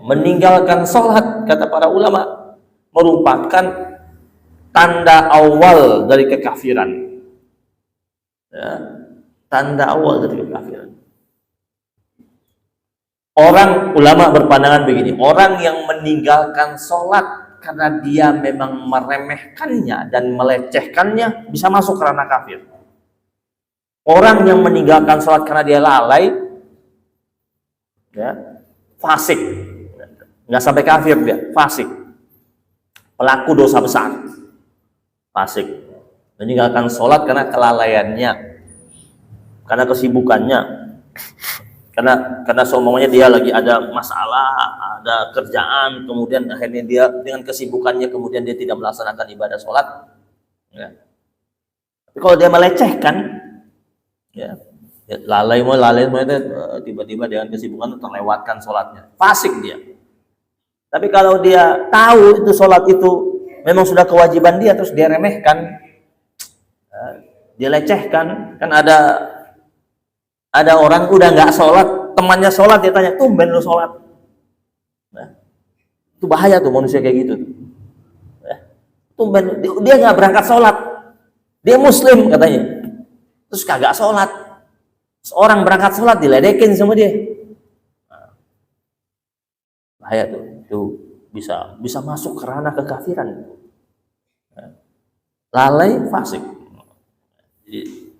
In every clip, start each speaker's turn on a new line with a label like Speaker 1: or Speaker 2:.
Speaker 1: meninggalkan sholat, kata para ulama, merupakan tanda awal dari kekafiran. Ya, tanda awal dari kekafiran. Orang ulama berpandangan begini, orang yang meninggalkan sholat karena dia memang meremehkannya dan melecehkannya bisa masuk ke ranah kafir. Orang yang meninggalkan sholat karena dia lalai, ya, fasik, nggak sampai kafir dia, fasik, pelaku dosa besar, fasik, meninggalkan sholat karena kelalaiannya, karena kesibukannya, karena semuanya dia lagi ada masalah, ada kerjaan, kemudian akhirnya dia dengan kesibukannya kemudian dia tidak melaksanakan ibadah sholat. Ya. Tapi kalau dia melecehkan, ya, lalai itu tiba-tiba dengan kesibukan terlewatkan sholatnya, fasik dia. Tapi kalau dia tahu itu sholat itu memang sudah kewajiban dia, terus dia remehkan, dia lecehkan. Kan ada orang udah nggak sholat, temannya sholat, dia tanya, tumben lu sholat. Nah, itu bahaya tuh manusia kayak gitu. Tumben, dia nggak berangkat sholat, dia muslim katanya, terus kagak sholat. Seorang berangkat sholat diledekin sama dia. Nah, bahaya tuh, itu bisa masuk ke ranah kekafiran. Lalai, fasik. Jadi,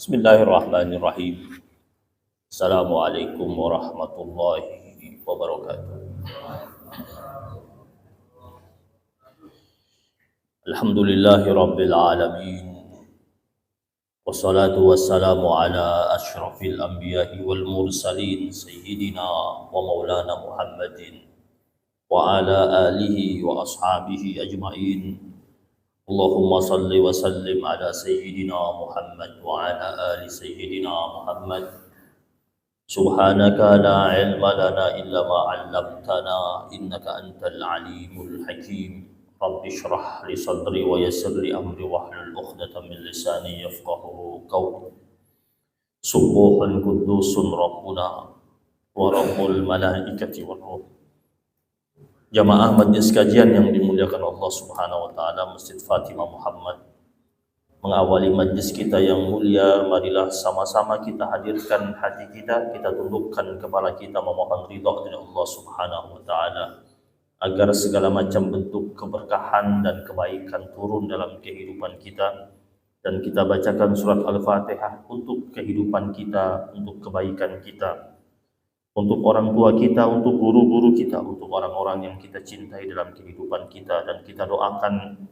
Speaker 1: Bismillahirrahmanirrahim. Assalamualaikum warahmatullahi wabarakatuh. Alhamdulillahi rabbil alamin. Wassalatu wassalamu ala asyrafil anbiya'i wal mursalin sayyidina wa maulana Muhammadin wa ala alihi wa ashabihi ajma'in. Allahumma salli wa sallim ala sayyidina Muhammad wa ala ali sayyidina Muhammad. Subhanaka la ilma lana illa ma 'allamtana innaka antal alimul hakim. Rabbi shrah li sadri wa yassir li amri wahlul 'uqdatam min lisani yafqahu qawli. Subuhun qudusun rabbuna wa rabbul malaikati war ruh. Jamaah majlis kajian yang dimuliakan Allah Subhanahu wa taala Masjid Fatimah Muhammad, mengawali majlis kita yang mulia, marilah sama-sama kita hadirkan hati kita tundukkan kepala kita memohon ridha dari Allah Subhanahu wa taala agar segala macam bentuk keberkahan dan kebaikan turun dalam kehidupan kita, dan kita bacakan surat Al-Fatihah untuk kehidupan kita, untuk kebaikan kita, untuk orang tua kita, untuk guru-guru kita, untuk orang-orang yang kita cintai dalam kehidupan kita, dan kita doakan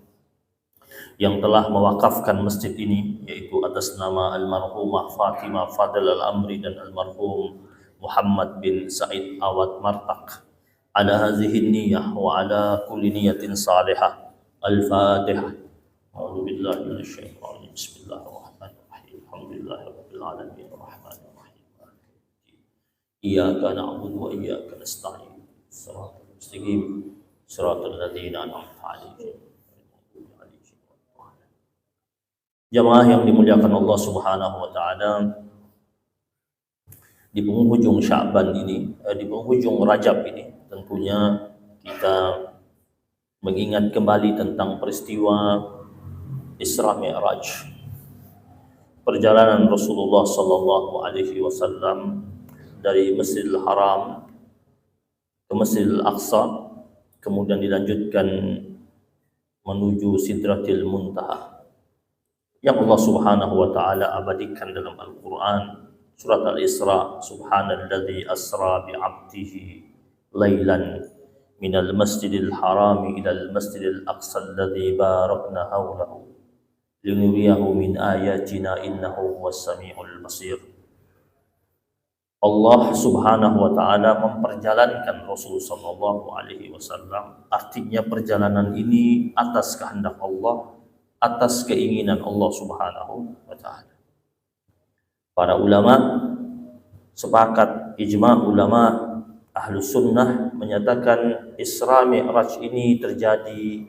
Speaker 1: yang telah mewakafkan masjid ini, yaitu atas nama almarhumah Fatimah Fadl Al-Amri dan almarhum Muhammad bin Said Awad Martak, ala hadhihi niyyah wa ala kulli niyatin salihah. Al-Fatihah. A'udzu billahi minasyaitonir rajim. Bismillahirrahmanirrahim. Alhamdulillahirabbil alamin. Iyyaka na'budu wa iyyaka nasta'in. Shiratal mustaqim. Shiratal ladzina an'amta 'alaihim. Jamaah yang dimuliakan Allah Subhanahu wa taala, di penghujung Sya'ban ini, di penghujung Rajab ini, tentunya kita mengingat kembali tentang peristiwa Isra Mi'raj, perjalanan Rasulullah sallallahu alaihi wasallam dari Masjidil Haram ke Masjidil Aqsa, kemudian dilanjutkan menuju Sidratil Muntaha yang Allah Subhanahu wa taala abadikan dalam Al-Qur'an, surat Al-Isra, subhanalladzi asra bi 'abdihi lailan minal masjidil harami ilal masjidil aqsa alladzi barakna hawlahu linuriyahu min ayatina innahu huwas samiul basir. Allah Subhanahu wa taala memperjalankan Rasul sallallahu alaihi wasallam, artinya perjalanan ini atas kehendak Allah, atas keinginan Allah Subhanahu wa taala. Para ulama sepakat, ijma ulama, Ahlus Sunnah menyatakan Isra Mi'raj ini terjadi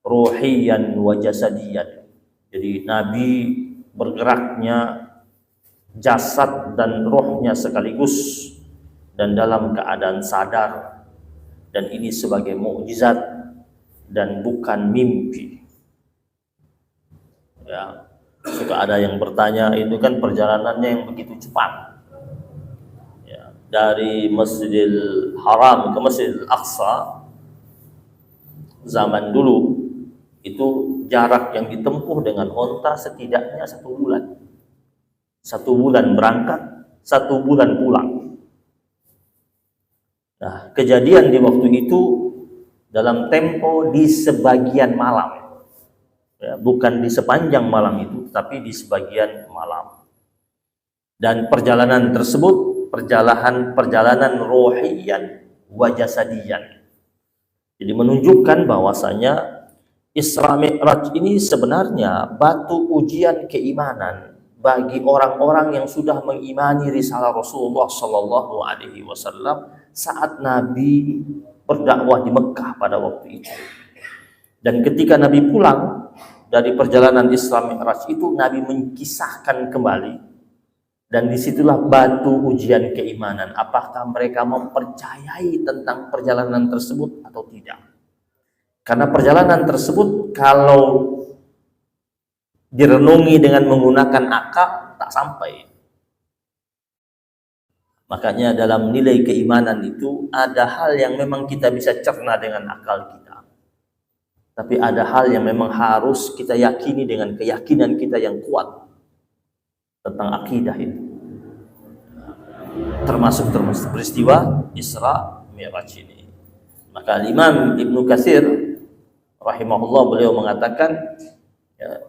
Speaker 1: ruhiyan wa jasadiyan. Jadi Nabi bergeraknya jasad dan rohnya sekaligus dan dalam keadaan sadar, dan ini sebagai mukjizat dan bukan mimpi. Ya, suka ada yang bertanya, itu kan perjalanannya yang begitu cepat. Ya, dari Masjidil Haram ke Masjidil Aqsa zaman dulu itu jarak yang ditempuh dengan onta setidaknya 1 bulan. 1 bulan berangkat, 1 bulan pulang. Nah, kejadian di waktu itu dalam tempo di sebagian malam. Ya, bukan di sepanjang malam itu, tapi di sebagian malam. Dan perjalanan tersebut perjalanan rohiyan wa jasadiyan. Jadi menunjukkan bahwasanya Isra Mi'raj ini sebenarnya batu ujian keimanan bagi orang-orang yang sudah mengimani risalah Rasulullah Shallallahu Alaihi Wasallam saat Nabi berdakwah di Mekah pada waktu itu. Dan ketika Nabi pulang dari perjalanan Isra Mi'raj itu, Nabi menkisahkan kembali, dan disitulah batu ujian keimanan. Apakah mereka mempercayai tentang perjalanan tersebut atau tidak? Karena perjalanan tersebut kalau direnungi dengan menggunakan akal tak sampai. Makanya dalam nilai keimanan itu ada hal yang memang kita bisa cerna dengan akal kita. Tapi ada hal yang memang harus kita yakini dengan keyakinan kita yang kuat tentang akidah itu. Termasuk peristiwa Isra Mi'raj ini. Maka Imam Ibnu Katsir rahimahullah beliau mengatakan, ya,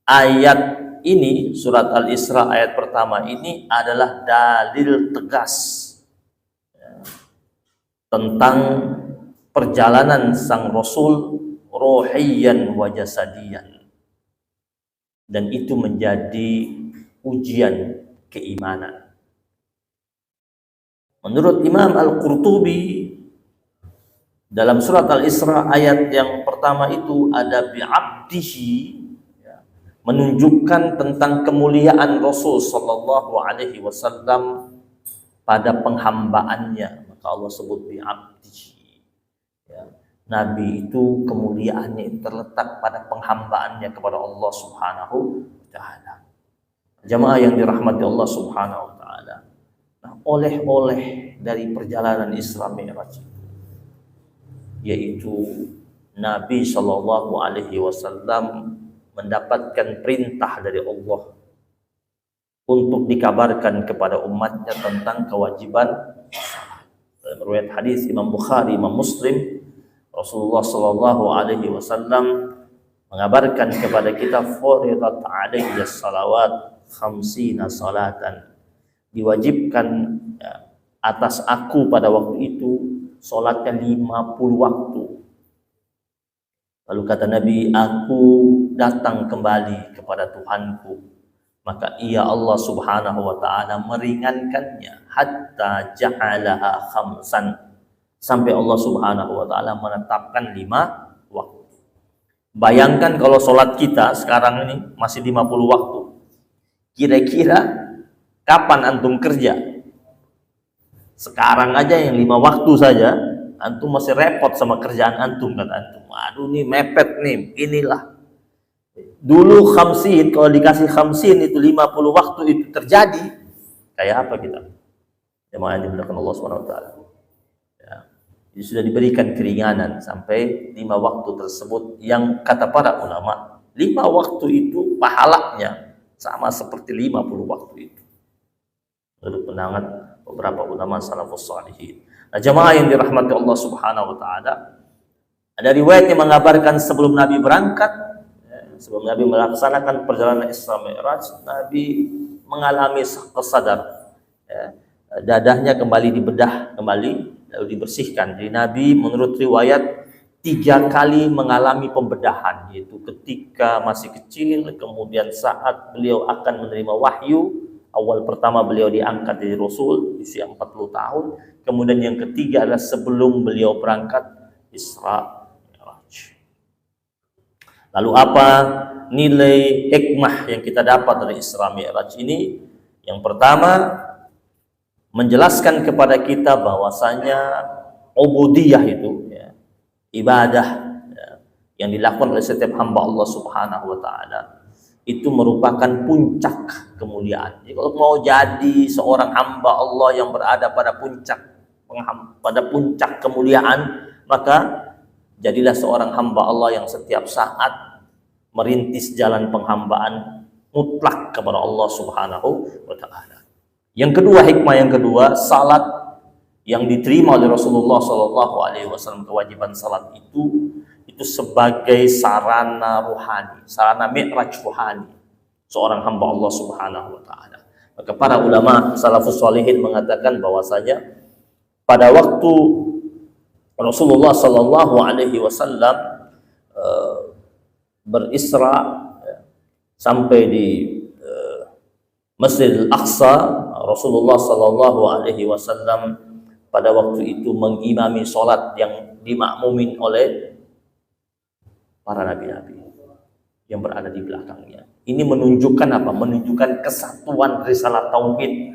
Speaker 1: ayat ini, surat Al-Isra ayat pertama ini adalah dalil tegas, ya, tentang perjalanan sang Rasul rohiyan wa jasadiyan, dan itu menjadi ujian keimanan. Menurut Imam Al-Qurtubi, dalam surat Al-Isra ayat yang pertama itu ada bi'abdihi, menunjukkan tentang kemuliaan Rasul Sallallahu Alaihi Wasallam pada penghambaannya. Maka Allah sebut bi'abdihi, ya. Nabi itu kemuliaannya terletak pada penghambaannya kepada Allah Subhanahu wa Ta'ala. Jamaah yang dirahmati Allah Subhanahu wa Ta'ala, nah, oleh-oleh dari perjalanan Isra Mi'raj yaitu Nabi Shallallahu Alaihi Wasallam mendapatkan perintah dari Allah untuk dikabarkan kepada umatnya tentang kewajiban salat. Dalam riwayat hadis Imam Bukhari, Imam Muslim, Rasulullah Shallallahu Alaihi Wasallam mengabarkan kepada kita, furidat alayya salawat khamsina salatan, diwajibkan, ya, atas aku pada waktu itu sholatnya 50 waktu. Lalu kata Nabi, aku datang kembali kepada Tuhanku, maka ia Allah Subhanahu wa Ta'ala meringankannya hatta ja'alaha khamsan, sampai Allah Subhanahu wa Ta'ala menetapkan 5 waktu. Bayangkan kalau sholat kita sekarang ini masih 50 waktu, kira-kira kapan antum kerja? Sekarang aja yang 5 waktu saja antum masih repot sama kerjaan antum, kata antum. Aduh nih mepet nih, inilah. Dulu khamsin, kalau dikasih khamsin itu 50 waktu itu terjadi, kayak apa kita? Jemaah yang dimuliakan Allah SWT. Ya, jadi sudah diberikan keringanan sampai 5 waktu tersebut, yang kata para ulama 5 waktu itu pahalanya sama seperti 50 waktu itu. Menurut pendapat beberapa ulama salafus shalihin. Nah, jemaah yang dirahmati Allah Subhanahu wa Ta'ala, ada riwayat yang mengabarkan sebelum Nabi berangkat, sebelum Nabi melaksanakan perjalanan Isra Mi'raj, Nabi mengalami kesadar, ya, dadahnya kembali dibedah kembali lalu dibersihkan. Jadi Nabi menurut riwayat 3 kali mengalami pembedahan, yaitu ketika masih kecil, kemudian saat beliau akan menerima wahyu, Awal pertama beliau diangkat dari Rasul usia 40 tahun. Kemudian yang ketiga adalah sebelum beliau berangkat Isra Mi'raj. Lalu apa nilai hikmah yang kita dapat dari Isra Mi'raj ini? Yang pertama, menjelaskan kepada kita bahwasanya ubudiyah itu ya, ibadah ya, yang dilakukan oleh setiap hamba Allah Subhanahu wa taala itu merupakan puncak kemuliaan. Jadi kalau mau jadi seorang hamba Allah yang berada pada puncak kemuliaan, maka jadilah seorang hamba Allah yang setiap saat merintis jalan penghambaan mutlak kepada Allah Subhanahu wa taala. Yang kedua, hikmah yang kedua, salat yang diterima oleh Rasulullah Shallallahu Alaihi Wasallam, kewajiban salat itu sebagai sarana ruhani, sarana mi'raj ruhani seorang hamba Allah Subhanahu wa taala. Maka para ulama salafus shalihin mengatakan bahwasanya pada waktu Rasulullah Shallallahu Alaihi Wasallam berisra sampai di Masjidil Aqsa, Rasulullah Shallallahu Alaihi Wasallam pada waktu itu mengimami sholat yang dimakmumin oleh para nabi-nabi yang berada di belakangnya. Ini menunjukkan apa? Menunjukkan kesatuan risalah tauhid.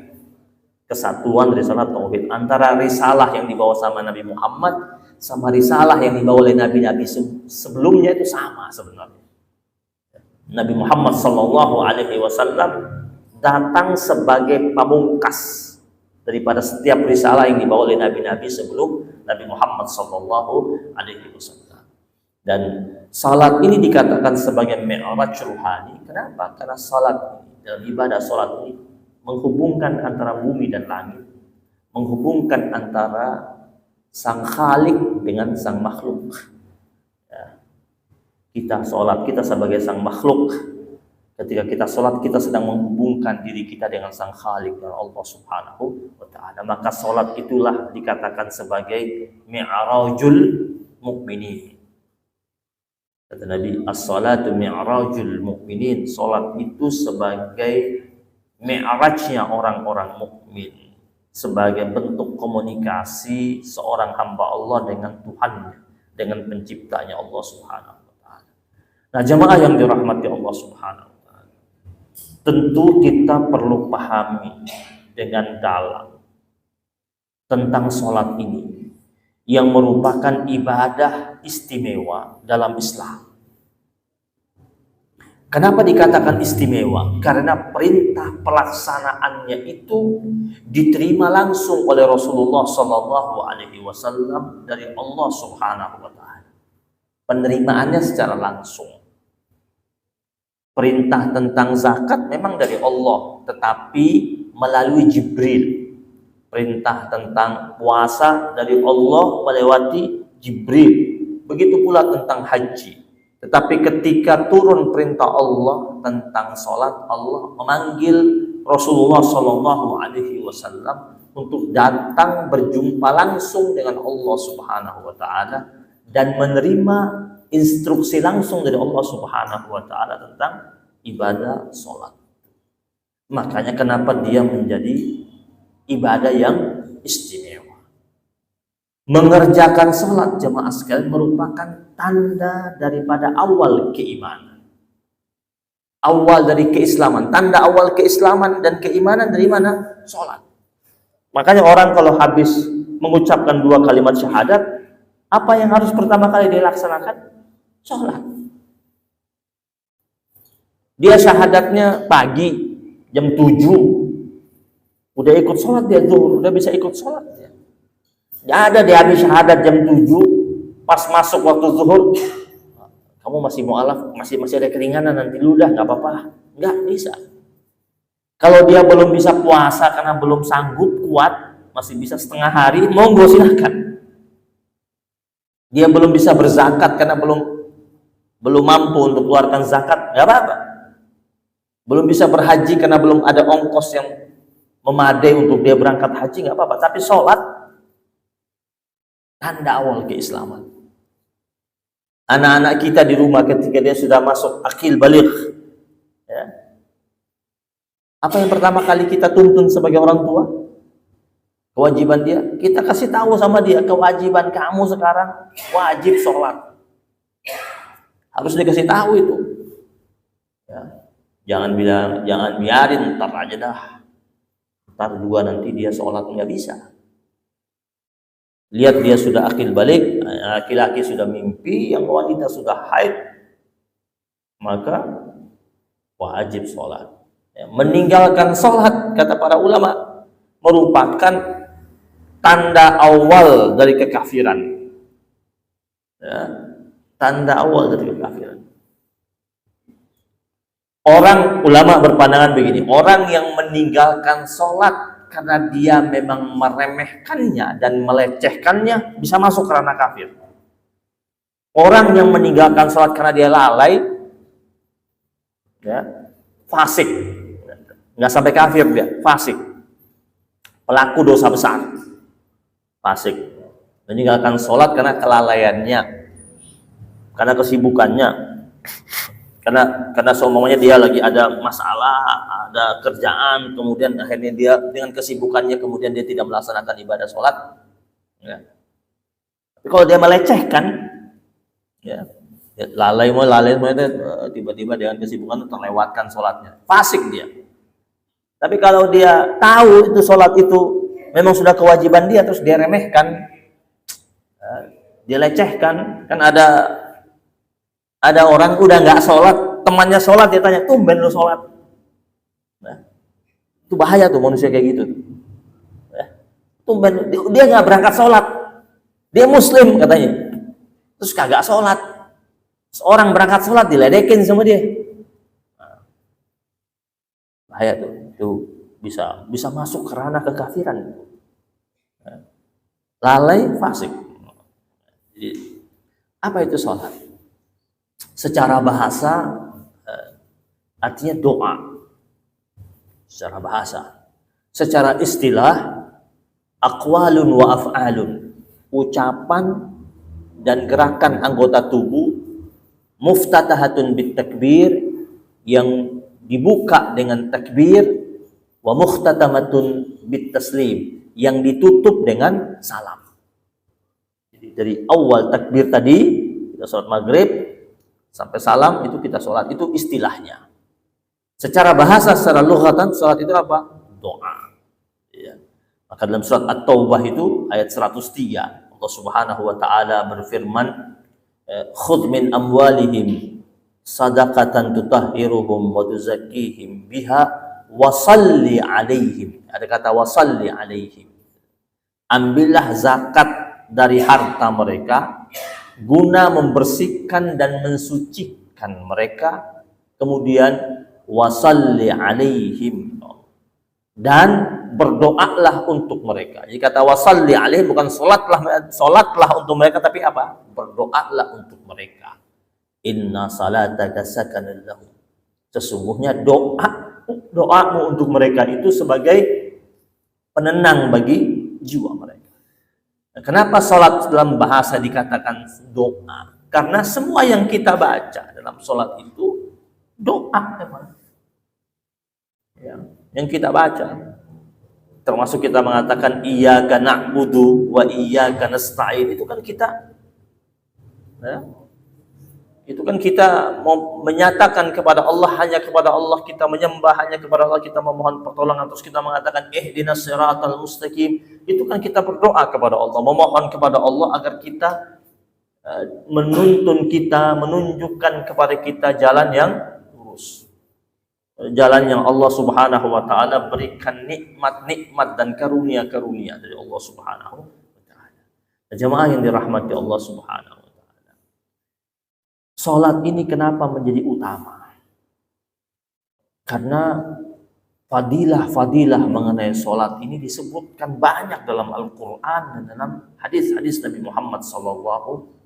Speaker 1: Kesatuan risalah tauhid antara risalah yang dibawa sama Nabi Muhammad sama risalah yang dibawa oleh nabi-nabi sebelumnya itu sama sebenarnya. Nabi Muhammad Shallallahu Alaihi Wasallam datang sebagai pamungkas daripada setiap risalah yang dibawa oleh nabi-nabi sebelum Nabi Muhammad Shallallahu Alaihi Wasallam. Dan salat ini dikatakan sebagai mi'raj ruhani. Kenapa? Karena salat dalam ibadah salat ini menghubungkan antara bumi dan langit, menghubungkan antara sang khalik dengan sang makhluk. Ya. Kita salat, kita sebagai sang makhluk. Ketika kita salat, kita sedang menghubungkan diri kita dengan sang khalik, dengan Allah Subhanahu wa taala. Maka salat itulah dikatakan sebagai mi'rajul mukminin. Kata Nabi, as-salatu mi'rajul mukminin. Salat itu sebagai mi'rajnya orang-orang mukmin, sebagai bentuk komunikasi seorang hamba Allah dengan Tuhannya, dengan penciptanya Allah Subhanahu wa taala. Nah, jamaah yang dirahmati Allah Subhanahu wa taala, tentu kita perlu pahami dengan dalam tentang salat ini yang merupakan ibadah istimewa dalam Islam. Kenapa dikatakan istimewa? Karena perintah pelaksanaannya itu diterima langsung oleh Rasulullah Shallallahu Alaihi Wasallam dari Allah Subhanahu Wa Taala. Penerimaannya secara langsung. Perintah tentang zakat memang dari Allah, tetapi melalui Jibril. Perintah tentang puasa dari Allah melewati Jibril. Begitu pula tentang haji. Tetapi ketika turun perintah Allah tentang sholat, Allah memanggil Rasulullah Shallallahu Alaihi Wasallam untuk datang berjumpa langsung dengan Allah Subhanahu Wa Taala dan menerima instruksi langsung dari Allah Subhanahu Wa Taala tentang ibadah sholat. Makanya kenapa dia menjadi ibadah yang istimewa. Mengerjakan sholat, jemaah sekalian, merupakan tanda daripada awal keimanan, awal dari keislaman. Tanda awal keislaman dan keimanan dari mana? Sholat. Makanya orang kalau habis mengucapkan 2 kalimat syahadat, apa yang harus pertama kali dilaksanakan? Sholat. Dia syahadatnya pagi jam 7, udah ikut sholat dia zuhur, udah bisa ikut sholat ya. Nggak ada dia habis syahadat jam 7, pas masuk waktu zuhur, kamu masih mu'alaf, masih ada keringanan, nanti lu dah, nggak apa-apa. Nggak bisa. Kalau dia belum bisa puasa karena belum sanggup kuat, masih bisa setengah hari, monggo silakan. Dia belum bisa berzakat karena belum mampu untuk keluarkan zakat, nggak apa-apa. Belum bisa berhaji karena belum ada ongkos yang memadai untuk dia berangkat haji, nggak apa-apa. Tapi sholat tanda awal keislaman. Anak-anak kita di rumah ketika dia sudah masuk akil baligh, ya, Apa yang pertama kali kita tuntun sebagai orang tua? Kewajiban dia. Kita kasih tahu sama dia, kewajiban kamu sekarang wajib sholat. Harus dikasih tahu itu. Ya. Jangan biarin, ntar aja dah. Ntar juga nanti dia sholat nggak bisa. Lihat dia sudah akil balik, laki-laki sudah mimpi, yang wanita sudah haid, maka wajib sholat. Ya. Meninggalkan sholat, kata para ulama, merupakan tanda awal dari kekafiran. Ya. Tanda awal dari kekafiran. Orang ulama berpandangan begini, orang yang meninggalkan sholat karena dia memang meremehkannya dan melecehkannya bisa masuk kerana kafir. Orang yang meninggalkan sholat karena dia lalai, ya, fasik, nggak sampai kafir dia, fasik, pelaku dosa besar, fasik. Meninggalkan sholat karena kelalaiannya, karena kesibukannya. Karena seumumnya dia lagi ada masalah, ada kerjaan, kemudian akhirnya dia dengan kesibukannya kemudian dia tidak melaksanakan ibadah sholat. Ya. Tapi kalau dia melecehkan, ya, lalai itu tiba-tiba dengan kesibukan terlewatkan sholatnya, fasik dia. Tapi kalau dia tahu itu sholat itu memang sudah kewajiban dia, terus dia remehkan, ya, dia lecehkan. Kan ada orang udah nggak sholat, temannya sholat, dia tanya, tumben lu sholat. Nah, itu bahaya tuh manusia kayak gitu. Ya, tumben, dia nggak berangkat sholat, dia muslim katanya, terus kagak sholat. Seorang berangkat sholat diledekin sama dia. Nah, bahaya tuh, itu bisa masuk ke ranah kekafiran. Nah, lalai, fasik. Jadi, apa itu sholat? Secara bahasa artinya doa. Secara bahasa. Secara istilah aqwalun wa af'alun. Ucapan dan gerakan anggota tubuh muftatahatun bit takbir, yang dibuka dengan takbir, wa mukhtatamatun bit taslim, yang ditutup dengan salam. Jadi dari awal takbir tadi kita sholat maghrib sampai salam itu kita sholat, itu istilahnya. Secara bahasa, secara lughatan, sholat itu apa? Doa. Ya. Maka dalam surat At-Taubah itu ayat 103, Allah Subhanahu wa taala berfirman, "Khudh min amwalihim sadaqatan tutahhiruhum wa tuzakkihim biha wa shalli 'alaihim." Ada kata wa shalli 'alaihim. Ambillah zakat dari harta mereka guna membersihkan dan mensucikan mereka, kemudian wasalli alaihim, dan berdoalah untuk mereka. Jadi kata wasalli alaihim bukan solatlah untuk mereka, tapi apa? Berdoalah untuk mereka. Inna salataka sakanun lahum. Sesungguhnya doamu untuk mereka itu sebagai penenang bagi jiwa mereka. Kenapa sholat dalam bahasa dikatakan doa? Karena semua yang kita baca dalam sholat itu doa memang. Ya, yang kita baca, termasuk kita mengatakan iyyaka na'budu wa iyyaka nasta'in, itu kan kita, ya, itu kan kita mau menyatakan kepada Allah, hanya kepada Allah kita menyembah, hanya kepada Allah kita memohon pertolongan. Terus kita mengatakan ihdinas siratal mustaqim, itu kan kita berdoa kepada Allah, memohon kepada Allah agar kita menuntun kita, menunjukkan kepada kita jalan yang lurus, jalan yang Allah Subhanahu wa taala berikan nikmat-nikmat dan karunia-karunia dari Allah Subhanahu wa taala. Jemaah yang dirahmati Allah Subhanahu. Sholat ini kenapa menjadi utama? Karena fadilah-fadilah mengenai sholat ini disebutkan banyak dalam Al-Quran dan dalam hadis-hadis Nabi Muhammad SAW.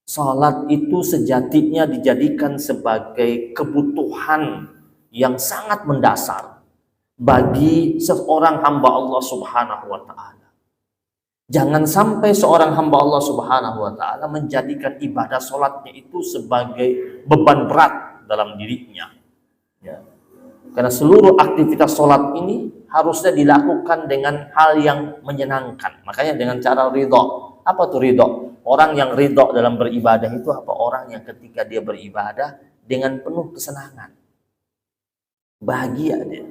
Speaker 1: Sholat itu sejatinya dijadikan sebagai kebutuhan yang sangat mendasar bagi seorang hamba Allah Subhanahu wa taala. Jangan sampai seorang hamba Allah Subhanahu wa taala menjadikan ibadah sholatnya itu sebagai beban berat dalam dirinya. Ya. Karena seluruh aktivitas sholat ini harusnya dilakukan dengan hal yang menyenangkan. Makanya dengan cara ridho. Apa tuh ridho? Orang yang ridho dalam beribadah itu apa? Orang yang ketika dia beribadah dengan penuh kesenangan. Bahagia dia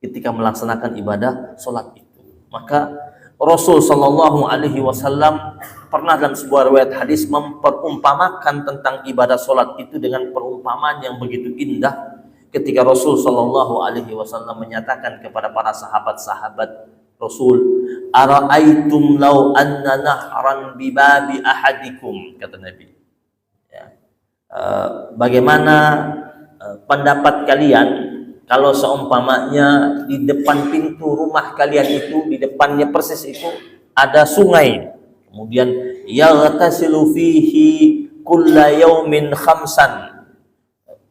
Speaker 1: ketika melaksanakan ibadah sholat itu. Maka Rasul Shallallahu Alaihi Wasallam pernah dalam sebuah riwayat hadis memperumpamakan tentang ibadah sholat itu dengan perumpamaan yang begitu indah. Ketika Rasul Shallallahu Alaihi Wasallam menyatakan kepada para sahabat-sahabat Rasul, "Ara'aitum law anna nahran bibabi ahadikum," kata Nabi. Ya. Bagaimana pendapat kalian kalau seumpamanya di depan pintu rumah kalian itu, di depannya persis itu ada sungai, kemudian yaghtasilu fihi kulla yaumin khamsan.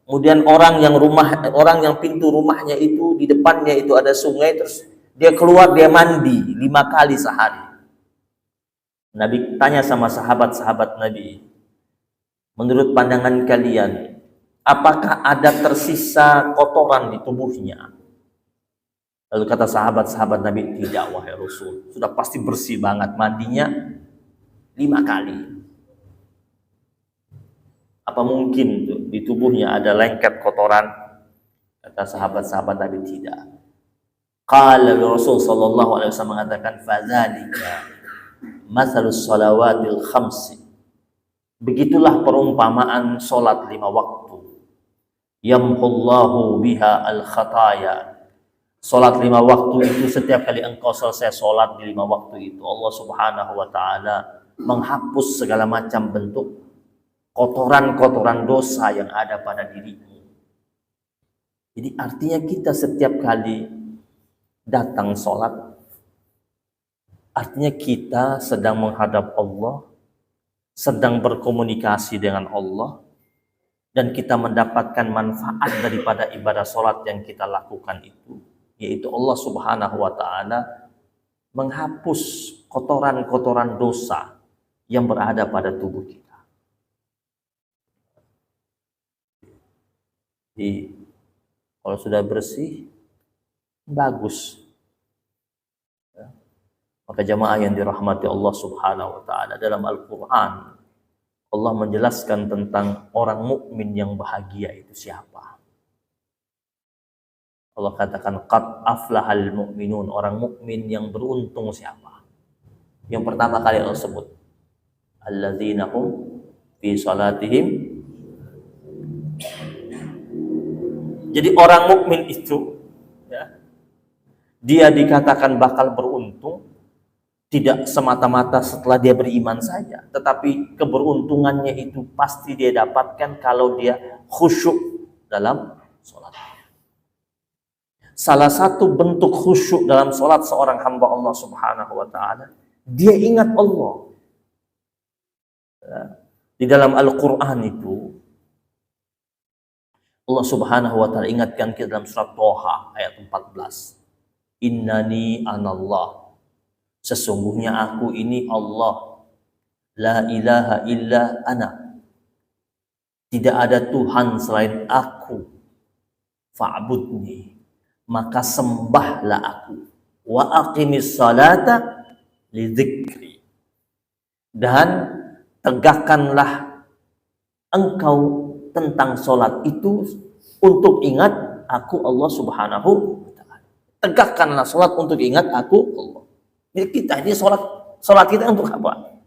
Speaker 1: Kemudian orang yang pintu rumahnya itu di depannya itu ada sungai, terus dia keluar, dia mandi 5 kali sehari. Nabi tanya sama sahabat-sahabat Nabi, menurut pandangan kalian, apakah ada tersisa kotoran di tubuhnya? Lalu kata sahabat-sahabat Nabi, tidak wahai Rasul, sudah pasti bersih banget, mandinya 5 kali. Apa mungkin di tubuhnya ada lengket kotoran? Kata sahabat-sahabat Nabi, tidak. Qala Rasul sallallahu alaihi wasallam mengatakan, fadzalika matsalus shalawatil khamsi. Begitulah perumpamaan salat 5 waktu. Yamhullahu biha al khataya. Salat 5 waktu itu, setiap kali engkau selesai salat di 5 waktu itu, Allah Subhanahu wa taala menghapus segala macam bentuk kotoran-kotoran dosa yang ada pada dirimu. Jadi artinya kita setiap kali datang sholat, artinya kita sedang menghadap Allah, sedang berkomunikasi dengan Allah, dan kita mendapatkan manfaat daripada ibadah sholat yang kita lakukan itu, yaitu Allah Subhanahu wa taala menghapus kotoran-kotoran dosa yang berada pada tubuh kita. Jadi kalau sudah bersih, bagus. Ya. Maka jamaah yang dirahmati Allah Subhanahu wa taala, dalam Al-Qur'an Allah menjelaskan tentang orang mukmin yang bahagia itu siapa. Allah katakan qad aflahal mu'minun, orang mukmin yang beruntung siapa? Yang pertama kali Allah sebut, alladzina hum fi salatihim. Jadi orang mukmin itu, ya, dia dikatakan bakal beruntung tidak semata-mata setelah dia beriman saja, tetapi keberuntungannya itu pasti dia dapatkan kalau dia khusyuk dalam sholat. Salah satu bentuk khusyuk dalam sholat seorang hamba Allah Subhanahu wa taala, dia ingat Allah. Ya. Di dalam Al-Quran itu Allah Subhanahu wa taala ingatkan kita dalam surat Toha ayat 14. Innani anallah. Sesungguhnya aku ini Allah. La ilaha illa ana. Tidak ada Tuhan selain aku. Fa'budni. Maka sembahlah aku. Wa aqimis salata li dzikri. Dan tegakkanlah engkau tentang sholat itu untuk ingat aku Allah Subhanahu wa ta'ala. Tegakkanlah sholat untuk ingat aku Allah. Jadi kita ini sholat kita untuk apa?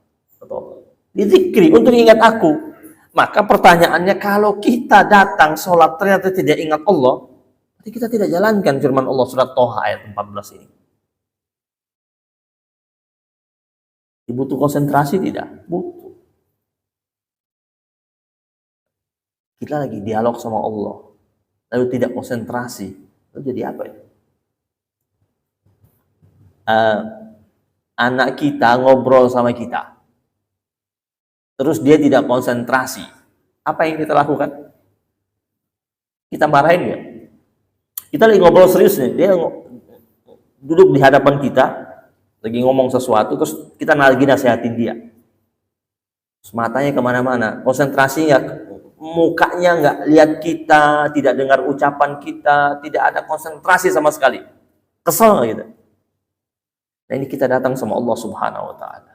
Speaker 1: Dizikri, untuk ingat aku. Maka pertanyaannya, kalau kita datang sholat ternyata tidak ingat Allah, berarti kita tidak jalankan firman Allah surat Toha ayat 14 ini. Butuh konsentrasi tidak? Butuh. Kita lagi dialog sama Allah, lalu tidak konsentrasi, lalu jadi apa ya? Anak kita ngobrol sama kita, terus dia tidak konsentrasi, apa yang kita lakukan? Kita marahin ya? Kita lagi ngobrol serius nih, dia duduk di hadapan kita, lagi ngomong sesuatu, terus kita lagi nasihatin dia, terus matanya kemana-mana, konsentrasinya mukanya nggak lihat kita, tidak dengar ucapan kita, tidak ada konsentrasi sama sekali. Kesel nggak kita? Nah ini kita datang sama Allah Subhanahu Wa Taala.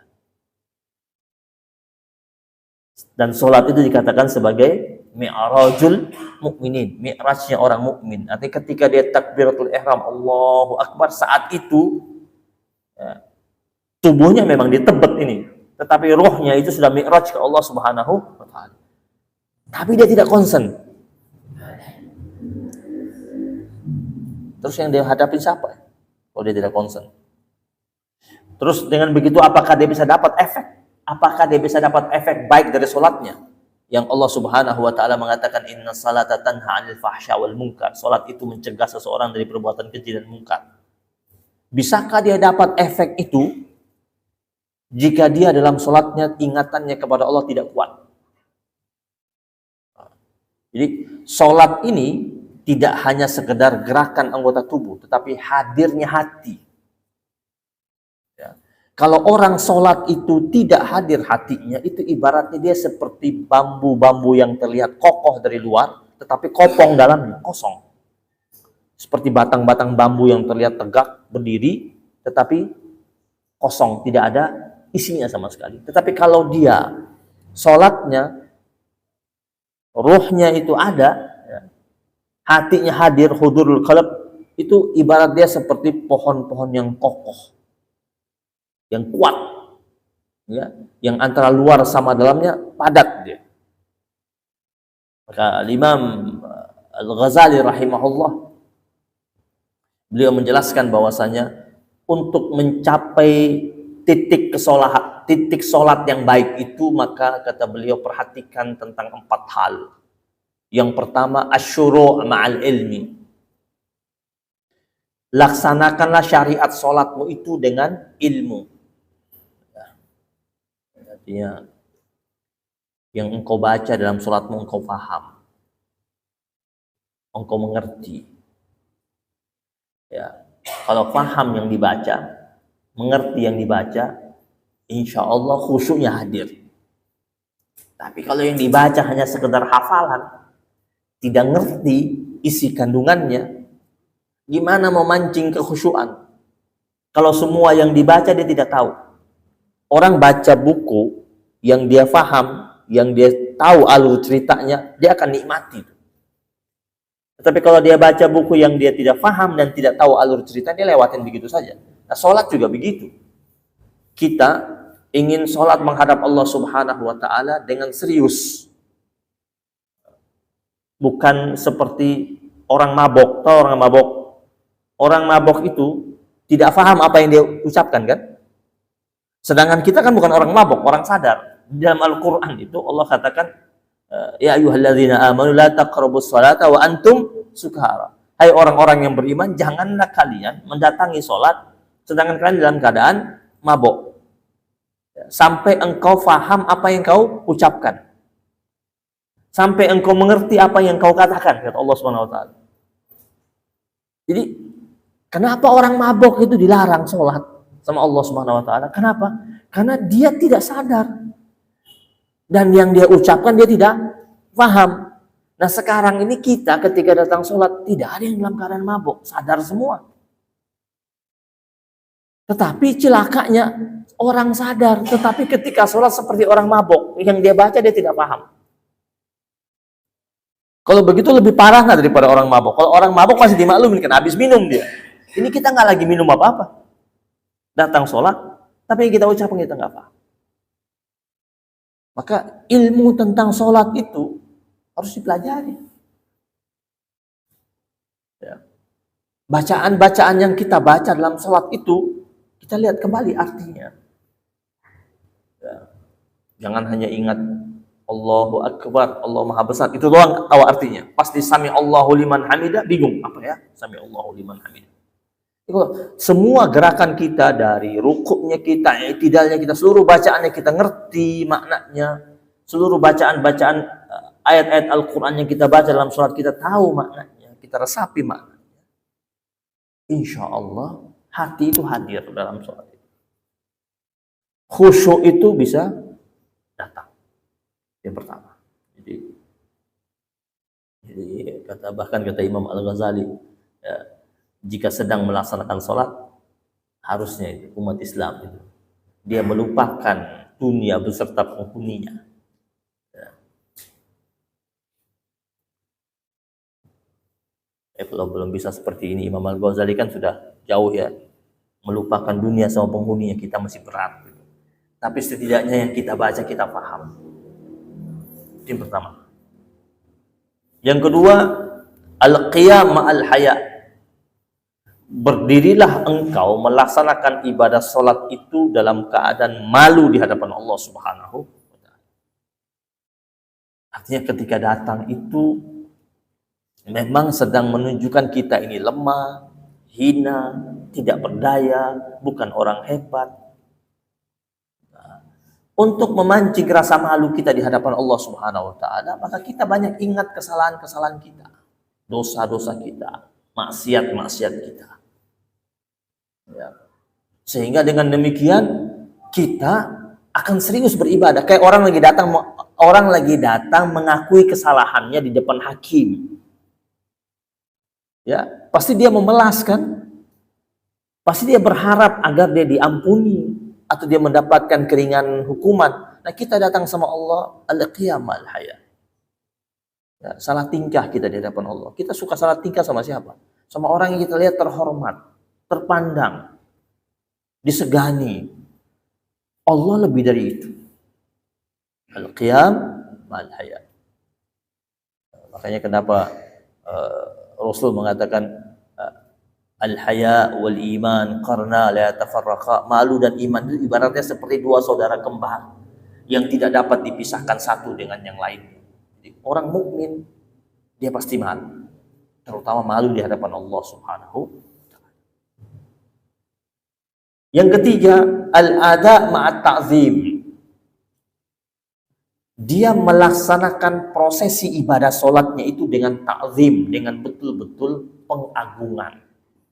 Speaker 1: Dan sholat itu dikatakan sebagai mi'rajul mukminin, mi'rajnya orang mukmin. Artinya ketika dia takbiratul ihram, Allahu Akbar, saat itu ya, tubuhnya memang ditebet ini, tetapi rohnya itu sudah mi'raj ke Allah Subhanahu Wa Taala. Tapi dia tidak konsen. Terus yang dia hadapi siapa? Kalau dia tidak konsen. Terus dengan begitu apakah dia bisa dapat efek? Apakah dia bisa dapat efek baik dari sholatnya? Yang Allah Subhanahu Wa Taala mengatakan inna salata tanha 'anil fahsya wal munkar. Salat itu mencegah seseorang dari perbuatan keji dan mungkar. Bisakah dia dapat efek itu jika dia dalam sholatnya ingatannya kepada Allah tidak kuat? Jadi sholat ini tidak hanya sekedar gerakan anggota tubuh, tetapi hadirnya hati. Ya. Kalau orang sholat itu tidak hadir hatinya, itu ibaratnya dia seperti bambu-bambu yang terlihat kokoh dari luar, tetapi kopong dalamnya, kosong. Seperti batang-batang bambu yang terlihat tegak, berdiri, tetapi kosong, tidak ada isinya sama sekali. Tetapi kalau dia sholatnya, ruhnya itu ada, ya, hatinya hadir, hudurul qalb, itu ibarat dia seperti pohon-pohon yang kokoh, yang kuat, ya, yang antara luar sama dalamnya padat dia. Maka Imam Al-Ghazali rahimahullah, beliau menjelaskan bahwasanya untuk mencapai titik sholat yang baik itu, maka kata beliau perhatikan tentang 4 hal. Yang pertama, asyuru' ma'al ilmi. Laksanakanlah syariat sholatmu itu dengan ilmu. Artinya, yang engkau baca dalam sholatmu engkau paham. Engkau mengerti. Ya, kalau paham yang dibaca, mengerti yang dibaca, insya Allah khusyuknya hadir. Tapi kalau yang dibaca hanya sekedar hafalan, tidak ngerti isi kandungannya, gimana mau mancing kekhusyuan? Kalau semua yang dibaca dia tidak tahu. Orang baca buku yang dia paham, yang dia tahu alur ceritanya, dia akan nikmati. Tapi kalau dia baca buku yang dia tidak paham dan tidak tahu alur cerita, dia lewatin begitu saja. Nah, sholat juga begitu. Kita ingin sholat menghadap Allah Subhanahu Wa Taala dengan serius. Bukan seperti orang mabok. Tahu orang mabok? Orang mabok itu tidak paham apa yang dia ucapkan, kan? Sedangkan kita kan bukan orang mabok, orang sadar. Dalam Al-Quran itu Allah katakan, ya ayyuhalladzina amanu la taqrabus salata wa antum sukara. Hai orang-orang yang beriman, janganlah kalian mendatangi sholat sedangkan kalian dalam keadaan mabok. Sampai engkau faham apa yang kau ucapkan. Sampai engkau mengerti apa yang kau katakan, kata Allah Subhanahu Wa Taala. Jadi, kenapa orang mabok itu dilarang sholat sama Allah Subhanahu Wa Taala? Kenapa? Karena dia tidak sadar. Dan yang dia ucapkan dia tidak paham. Nah sekarang ini kita ketika datang sholat, tidak ada yang dalam keadaan mabuk, sadar semua. Tetapi celakanya orang sadar, tetapi ketika sholat seperti orang mabuk, yang dia baca dia tidak paham. Kalau begitu lebih parah nggak daripada orang mabuk? Kalau orang mabuk masih dimaklumin, kan habis minum dia. Ini kita nggak lagi minum apa-apa. Datang sholat, tapi yang kita ucapkan kita nggak paham. Maka ilmu tentang sholat itu harus dipelajari. Ya. Bacaan-bacaan yang kita baca dalam sholat itu, kita lihat kembali artinya. Ya. Jangan hanya ingat Allahu Akbar, Allah Maha Besar, itu doang tahu artinya. Pasti sami Allahu liman hamidah, bingung apa ya? Sami Allahu liman hamidah. Semua gerakan kita dari rukuknya kita, i'tidalnya kita, seluruh bacaannya kita ngerti maknanya, seluruh bacaan-bacaan ayat-ayat Al-Quran yang kita baca dalam sholat kita tahu maknanya, kita resapi maknanya. Insya Allah hati itu hadir dalam sholat. Khusyuk itu bisa datang. Yang pertama. Jadi Jadi bahkan kata Imam Al-Ghazali, ya, jika sedang melaksanakan sholat, harusnya itu umat Islam itu dia melupakan dunia beserta penghuninya. Kalau belum bisa seperti ini, Imam Al-Ghazali kan sudah jauh ya, melupakan dunia sama penghuninya, kita masih berat. Tapi setidaknya yang kita baca kita paham. Itu yang pertama. Yang kedua, al-qiyam ma'al haya. Berdirilah engkau melaksanakan ibadah sholat itu dalam keadaan malu di hadapan Allah Subhanahu wa ta'ala. Artinya ketika datang itu memang sedang menunjukkan kita ini lemah, hina, tidak berdaya, bukan orang hebat. Untuk memancing rasa malu kita di hadapan Allah Subhanahu wa ta'ala, maka kita banyak ingat kesalahan-kesalahan kita, dosa-dosa kita, maksiat-maksiat kita. Ya. Sehingga dengan demikian kita akan serius beribadah. Kayak orang lagi datang mengakui kesalahannya di depan hakim. Ya, pasti dia memelas kan? Pasti dia berharap agar dia diampuni atau dia mendapatkan keringan hukuman. Nah, kita datang sama Allah, al-qiyam al-haya. Ya, salah tingkah kita di hadapan Allah. Kita suka salah tingkah sama siapa? Sama orang yang kita lihat terhormat, terpandang, disegani. Allah lebih dari itu. Al-qiyam al-haya. Makanya kenapa Rasul mengatakan al-haya wal iman qarna la tafarraqa. Malu dan iman itu ibaratnya seperti dua saudara kembar yang tidak dapat dipisahkan satu dengan yang lain. Jadi, orang mukmin dia pasti malu, terutama malu di hadapan Allah Subhanahu wa ta'ala. Yang ketiga, al-ada ma'at ta'zim. Dia melaksanakan prosesi ibadah sholatnya itu dengan ta'zim, dengan betul-betul pengagungan.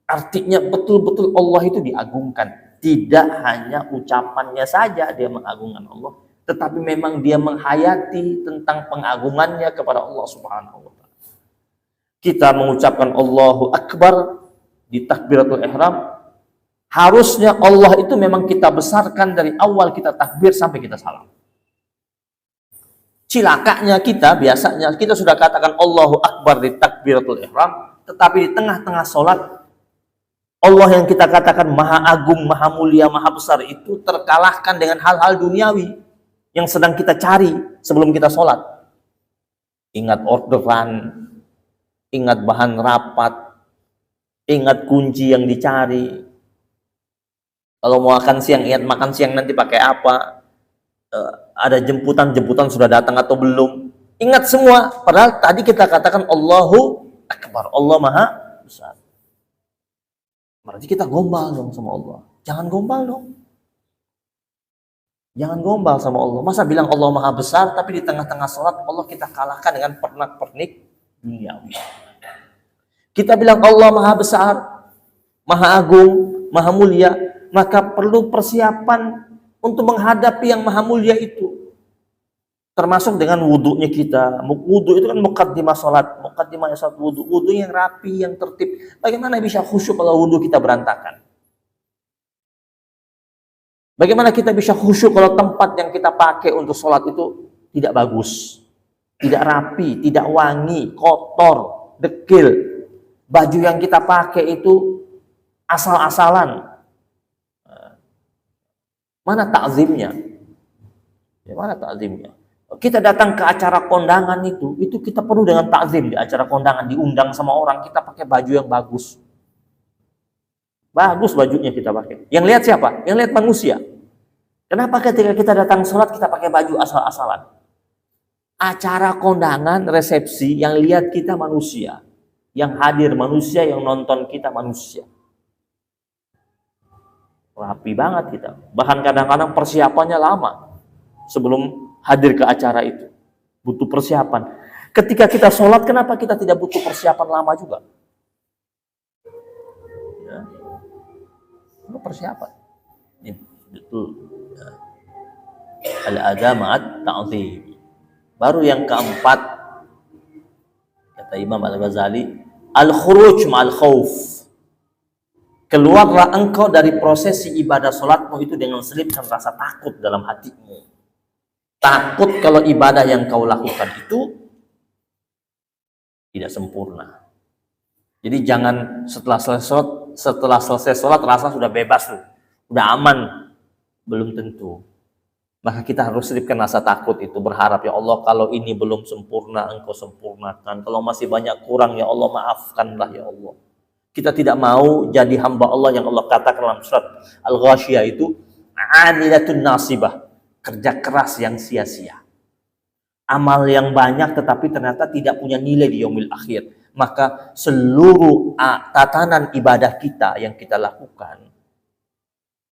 Speaker 1: Artinya betul-betul Allah itu diagungkan. Tidak hanya ucapannya saja dia mengagungkan Allah, tetapi memang dia menghayati tentang pengagungannya kepada Allah Subhanahu wa ta'ala. Kita mengucapkan Allahu Akbar di takbiratul ihram, harusnya Allah itu memang kita besarkan dari awal kita takbir sampai kita salam. Cilakanya kita biasanya kita sudah katakan Allahu Akbar di takbiratul ihram, tetapi di tengah-tengah sholat Allah yang kita katakan maha agung, maha mulia, maha besar itu terkalahkan dengan hal-hal duniawi yang sedang kita cari sebelum kita sholat. Ingat orderan, ingat bahan rapat, ingat kunci yang dicari. Kalau mau makan siang, ingat makan siang nanti pakai apa. Ada jemputan sudah datang atau belum. Ingat semua, padahal tadi kita katakan Allahu Akbar, Allah maha besar. Berarti kita gombal dong sama Allah. Jangan gombal dong. Jangan gombal sama Allah. Masa bilang Allah maha besar, tapi di tengah-tengah sholat Allah kita kalahkan dengan pernak-pernik duniawi. Kita bilang Allah maha besar, maha agung, maha mulia, maka perlu persiapan untuk menghadapi yang maha mulia itu. Termasuk dengan wudhunya kita. Wudhu itu kan muqaddimah sholat. Muqaddimah sholat wudhu. Wudhu yang rapi, yang tertib. Bagaimana bisa khusyuk kalau wudhu kita berantakan? Bagaimana kita bisa khusyuk kalau tempat yang kita pakai untuk sholat itu tidak bagus, tidak rapi, tidak wangi, kotor, dekil. Baju yang kita pakai itu asal-asalan. Mana takzimnya? Ya, mana takzimnya? Kita datang ke acara kondangan itu kita perlu dengan takzim. Di acara kondangan diundang sama orang, kita pakai baju yang bagus. Bagus bajunya kita pakai. Yang lihat siapa? Yang lihat manusia. Kenapa ketika kita datang sholat kita pakai baju asal-asalan? Acara kondangan, resepsi, yang lihat kita manusia. Yang hadir manusia, yang nonton kita manusia. Rapi banget kita. Bahkan kadang-kadang persiapannya lama sebelum hadir ke acara itu. Butuh persiapan. Ketika kita sholat, kenapa kita tidak butuh persiapan lama juga? Ya. Persiapan. Ini betul. Al-ada ma'at ta'zim. Baru yang keempat, Kata Imam Al-Ghazali, al-khuruj ma'al khauf. Keluarlah engkau dari prosesi ibadah solatmu itu dengan selipkan rasa takut dalam hatimu. Takut kalau ibadah yang kau lakukan itu tidak sempurna. Jadi jangan setelah selesai sholat rasa sudah bebas tuh, udah aman. Belum tentu. Maka kita harus selipkan rasa takut itu, berharap, ya Allah, kalau ini belum sempurna, Engkau sempurnakan. Kalau masih banyak kurang, ya Allah, maafkanlah, ya Allah. Kita tidak mau jadi hamba Allah yang Allah katakan dalam surat Al-Ghasyiyah itu, amilatun nasibah, kerja keras yang sia-sia. Amal yang banyak tetapi ternyata tidak punya nilai di yaumil akhir. Maka seluruh tatanan ibadah kita yang kita lakukan,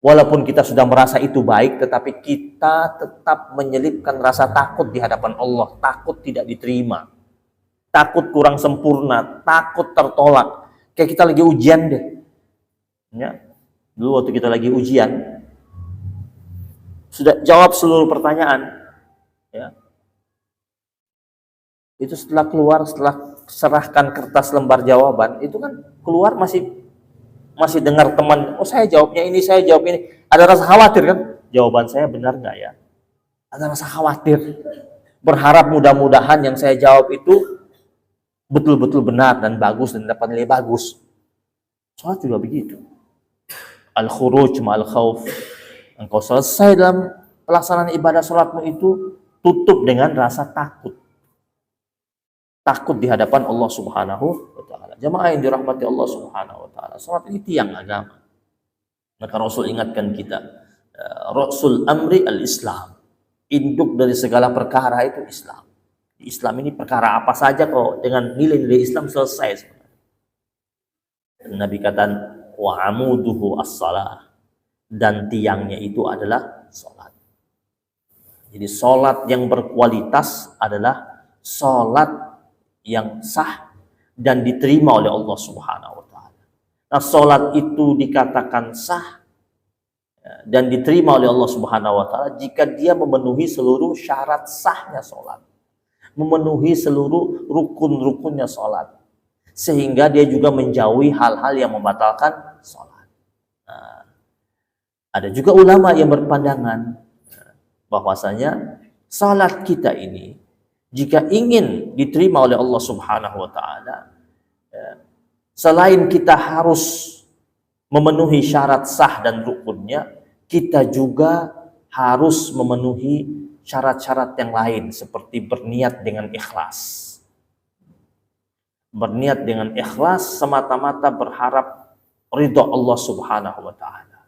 Speaker 1: walaupun kita sudah merasa itu baik, tetapi kita tetap menyelipkan rasa takut di hadapan Allah. Takut tidak diterima, takut kurang sempurna, takut tertolak. Kayak kita lagi ujian deh. Ya. Dulu waktu kita lagi ujian, sudah jawab seluruh pertanyaan. Ya. Itu setelah keluar, setelah serahkan kertas lembar jawaban, itu kan keluar masih dengar teman, oh saya jawabnya ini, saya jawab ini. Ada rasa khawatir kan? Jawaban saya benar nggak ya? Ada rasa khawatir. Berharap mudah-mudahan yang saya jawab itu betul-betul benar dan bagus dan dapat nilai bagus. Sholat juga begitu. Al-khuruj ma'al khauf. Engkau selesai dalam pelaksanaan ibadah sholatmu itu tutup dengan rasa takut. Takut di hadapan Allah Subhanahu wa ta'ala. Jamaah yang dirahmati Allah Subhanahu wa ta'ala. Sholat ini tiang agama. Maka Rasul ingatkan kita, Rasul amri al-Islam. Induk dari segala perkara itu Islam. Islam ini perkara apa saja kok dengan nilai-nilai Islam selesai. Nabi kata, wa amuduhu as-salah, dan tiangnya itu adalah salat. Jadi salat yang berkualitas adalah salat yang sah dan diterima oleh Allah Subhanahu wa taala. Nah, salat itu dikatakan sah dan diterima oleh Allah Subhanahu wa taala jika dia memenuhi seluruh syarat sahnya salat. Memenuhi seluruh rukun-rukunnya sholat, sehingga dia juga menjauhi hal-hal yang membatalkan sholat. Nah, ada juga ulama yang berpandangan bahwasanya sholat kita ini jika ingin diterima oleh Allah Subhanahu wa ta'ala, selain kita harus memenuhi syarat sah dan rukunnya, kita juga harus memenuhi syarat-syarat yang lain, seperti berniat dengan ikhlas. Berniat dengan ikhlas semata-mata berharap ridho Allah Subhanahu wa ta'ala.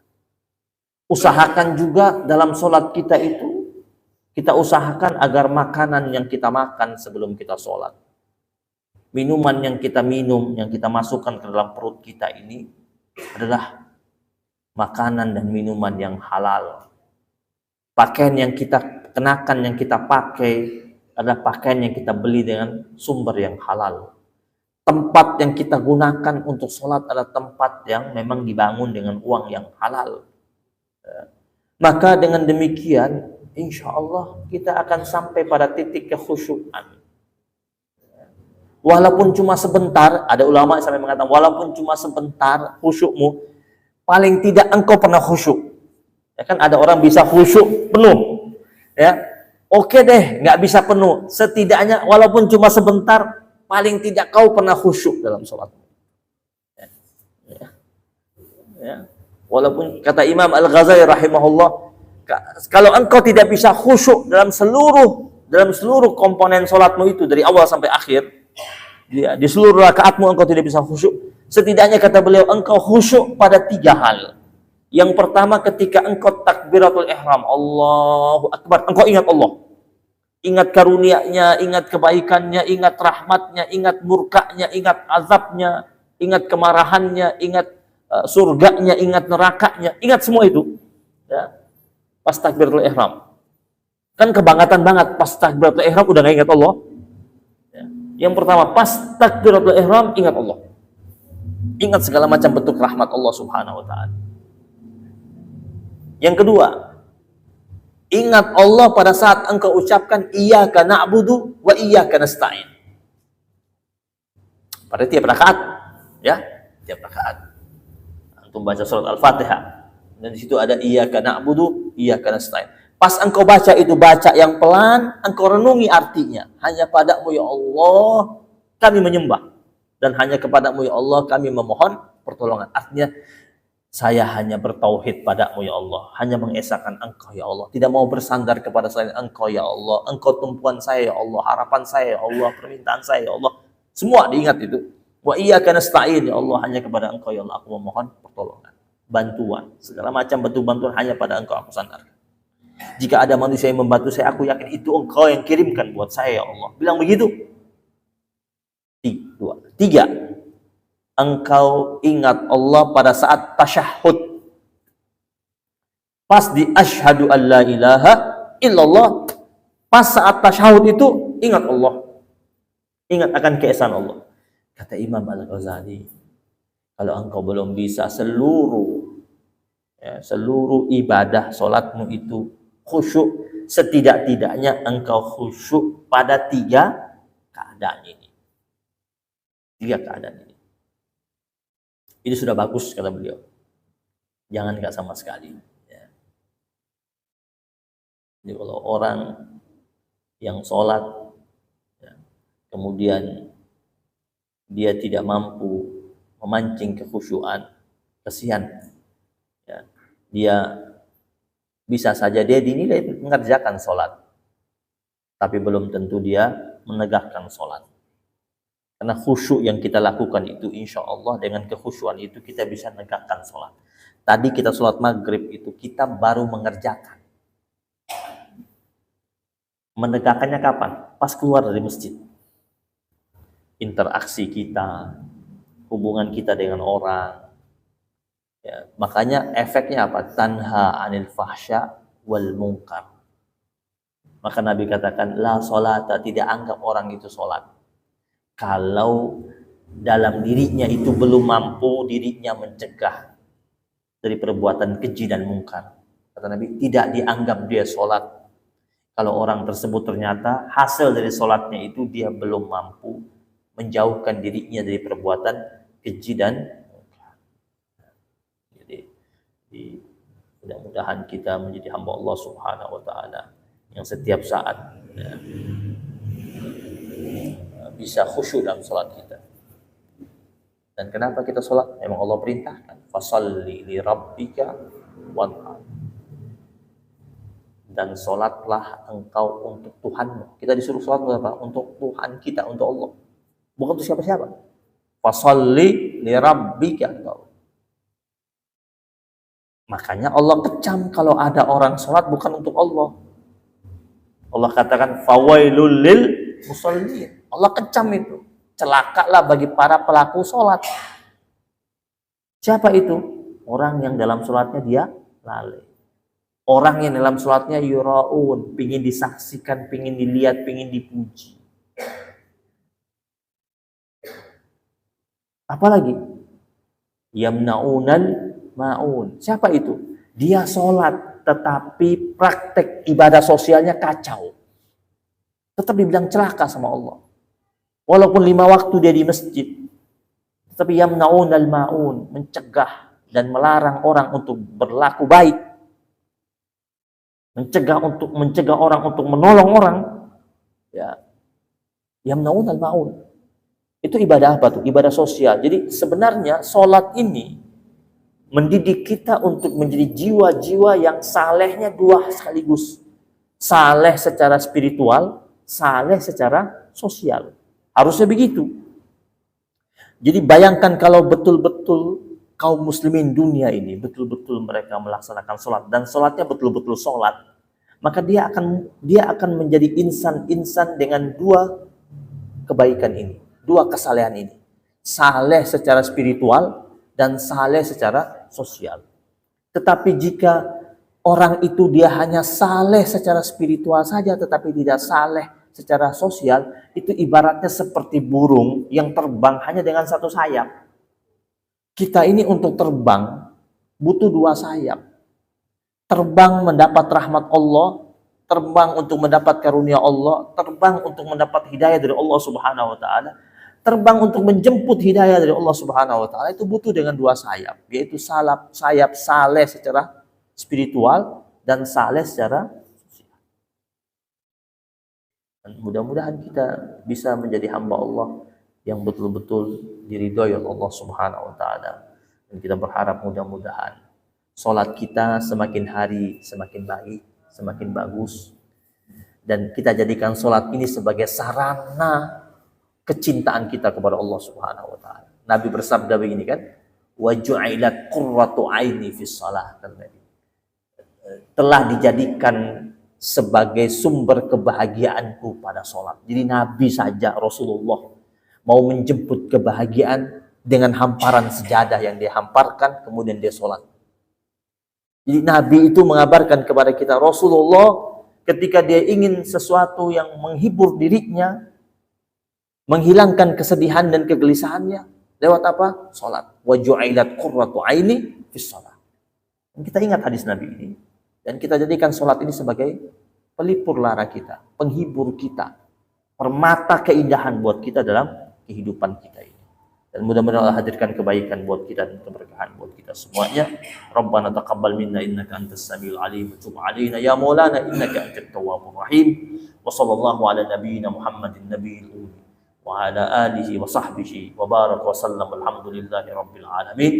Speaker 1: Usahakan juga dalam sholat kita itu, kita usahakan agar makanan yang kita makan sebelum kita sholat, minuman yang kita minum, yang kita masukkan ke dalam perut kita ini adalah makanan dan minuman yang halal. Pakaian yang kita kenakan, yang kita pakai adalah pakaian yang kita beli dengan sumber yang halal. Tempat yang kita gunakan untuk sholat adalah tempat yang memang dibangun dengan uang yang halal. Maka dengan demikian, insya Allah kita akan sampai pada titik kekhusyukan. Walaupun cuma sebentar, ada ulama yang sampai mengatakan, walaupun cuma sebentar khusyukmu, paling tidak engkau pernah khusyuk. Ya kan ada orang bisa khusyuk penuh, ya oke deh, nggak bisa penuh, setidaknya walaupun cuma sebentar, paling tidak kau pernah khusyuk dalam sholat. Ya. Walaupun kata Imam Al-Ghazali rahimahullah, kalau engkau tidak bisa khusyuk dalam seluruh komponen sholatmu itu dari awal sampai akhir, di seluruh rakaatmu engkau tidak bisa khusyuk, setidaknya kata beliau engkau khusyuk pada 3 hal. Yang pertama, ketika engkau takbiratul ihram, Allahu Akbar, engkau ingat Allah. Ingat karunia-Nya, ingat kebaikannya, ingat rahmatnya, ingat murkanya, ingat azabnya, ingat kemarahannya, ingat surganya, ingat nerakanya, ingat semua itu. Ya. Pas takbiratul ihram. Kan kebangatan banget, pas takbiratul ihram udah gak ingat Allah. Ya. Yang pertama, pas takbiratul ihram, ingat Allah. Ingat segala macam bentuk rahmat Allah Subhanahu wa ta'ala. Yang kedua, ingat Allah pada saat engkau ucapkan iyyaka na'budu wa iyyaka nasta'in. pada tiap rakaat, ya, tiap rakaat. Antum baca surat Al-Fatihah, dan di situ ada iyyaka na'budu, iyyaka nasta'in. Pas engkau baca itu, baca yang pelan, engkau renungi artinya. Hanya padamu ya Allah kami menyembah, dan hanya kepadamu ya Allah kami memohon pertolongan. Artinya saya hanya bertauhid padamu ya Allah, hanya mengesahkan engkau ya Allah, tidak mau bersandar kepada selain engkau ya Allah. Engkau tumpuan saya ya Allah, harapan saya ya Allah, permintaan saya ya Allah. Semua diingat itu. Wa iyyaka nasta'in, ya Allah, hanya kepada engkau ya Allah aku memohon pertolongan, bantuan, segala macam bentuk bantuan hanya pada engkau aku sandarkan. Jika ada manusia yang membantu saya, aku yakin itu engkau yang kirimkan buat saya ya Allah. Bilang begitu. Tiga, engkau ingat Allah pada saat tasyahud. Pas di asyhadu an la ilaha illallah, pas saat tasyahud itu ingat Allah. Ingat akan keesaan Allah. Kata Imam Al-Ghazali, kalau engkau belum bisa seluruh ibadah solatmu itu khusyuk, setidak-tidaknya engkau khusyuk pada tiga keadaan ini. Tiga keadaan ini. Ini sudah bagus kata beliau. Jangan enggak sama sekali. Ya. Jadi kalau orang yang sholat, ya, kemudian dia tidak mampu memancing kekhusyuan, kesian. Ya. Dia bisa saja dia dinilai mengerjakan sholat, tapi belum tentu dia menegakkan sholat. Karena khusyuk yang kita lakukan itu, insya Allah dengan kekhusyuan itu kita bisa menegakkan sholat. Tadi kita sholat maghrib itu kita baru mengerjakan. Menegakkannya kapan? Pas keluar dari masjid. Interaksi kita, hubungan kita dengan orang. Ya, makanya efeknya apa? Tanha anil fahsya wal munkar. Maka Nabi katakan, la sholata, tidak anggap orang itu sholat kalau dalam dirinya itu belum mampu dirinya mencegah dari perbuatan keji dan mungkar. Kata Nabi, tidak dianggap dia sholat kalau orang tersebut ternyata hasil dari sholatnya itu dia belum mampu menjauhkan dirinya dari perbuatan keji dan mungkar. Jadi mudah-mudahan kita menjadi hamba Allah Subhanahu wa Ta'ala yang setiap saat bisa khusyuk dalam sholat kita. Dan kenapa kita sholat? Memang Allah perintahkan, fasalli li rabbika wanhar, dan sholatlah engkau untuk Tuhanmu. Kita disuruh sholat untuk apa? Untuk Tuhan kita, untuk Allah, bukan untuk siapa-siapa. Fasalli li rabbika. Makanya Allah kecam kalau ada orang sholat bukan untuk Allah. Allah katakan fawailul lil musallin. Allah kecam itu. Celakalah bagi para pelaku sholat. Siapa itu? Orang yang dalam sholatnya dia lalai. Orang yang dalam sholatnya yura'un, pingin disaksikan, pingin dilihat, pingin dipuji. Apalagi? Yamna'unal ma'un. Siapa itu? Dia sholat, tetapi praktek ibadah sosialnya kacau. Tetap dibilang celaka sama Allah. Walaupun 5 waktu dia di masjid, tetapi yamna'unal ma'un, mencegah dan melarang orang untuk berlaku baik, mencegah orang untuk menolong orang, ya, yamna'unal ma'un. Itu ibadah apa tuh? Ibadah sosial. Jadi sebenarnya sholat ini mendidik kita untuk menjadi jiwa-jiwa yang salehnya dua sekaligus. Saleh secara spiritual, saleh secara sosial. Harusnya begitu. Jadi bayangkan kalau betul-betul kaum muslimin dunia ini, betul-betul mereka melaksanakan sholat, dan sholatnya betul-betul sholat, maka dia akan menjadi insan-insan dengan dua kebaikan ini, dua kesalehan ini. Saleh secara spiritual dan saleh secara sosial. Tetapi jika orang itu dia hanya saleh secara spiritual saja tetapi tidak saleh secara sosial, itu ibaratnya seperti burung yang terbang hanya dengan satu sayap. Kita ini untuk terbang butuh 2 sayap. Terbang mendapat rahmat Allah, terbang untuk mendapat karunia Allah, terbang untuk mendapat hidayah dari Allah Subhanahu wa Ta'ala.
Speaker 2: terbang untuk menjemput hidayah dari Allah Subhanahu wa taala itu butuh dengan dua sayap, yaitu sayap saleh secara spiritual dan saleh secara sosial. Dan mudah-mudahan kita bisa menjadi hamba Allah yang betul-betul diridhoi oleh Allah Subhanahu wa taala. Dan kita berharap mudah-mudahan salat kita semakin hari semakin baik, semakin bagus. Dan kita jadikan salat ini sebagai sarana kecintaan kita kepada Allah Subhanahu wa taala. Nabi bersabda begini kan, wa ju'ilat qurratu aini fis shalah. Telah dijadikan sebagai sumber kebahagiaanku pada salat. Jadi Nabi saja, Rasulullah, mau menjemput kebahagiaan dengan hamparan sejadah yang dia hamparkan, kemudian dia sholat. Jadi Nabi itu mengabarkan kepada kita, Rasulullah ketika dia ingin sesuatu yang menghibur dirinya, menghilangkan kesedihan dan kegelisahannya, lewat apa? Sholat. Wa ju'ilat qurratu aini fis shalah. Kita ingat hadis Nabi ini, dan kita jadikan sholat ini sebagai pelipur lara kita, penghibur kita, permata keindahan buat kita dalam kehidupan kita ini. Dan mudah-mudahan Allah hadirkan kebaikan buat kita dan keberkahan buat kita semuanya. Rabbana taqabbal minna innaka antas samiul alim, tub alaina ya maulana innaka antat tawwabur rahim. Wa sallallahu ala nabiyyina Muhammadin nabiyil ummi wa ala alihi wa sahbihi wa baraka wa sallam. Alhamdulillahi rabbil alamin.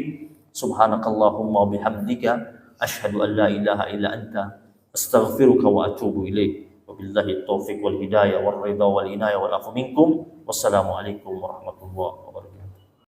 Speaker 2: Subhanakallahumma wa bihamdika asyhadu an la ilaha illa anta astaghfiruka wa atubu ilaik. Wabillahi taufiq wal hidayah wal ridha wal inayah wal afu minkum. Wassalamualaikum warahmatullahi wabarakatuh.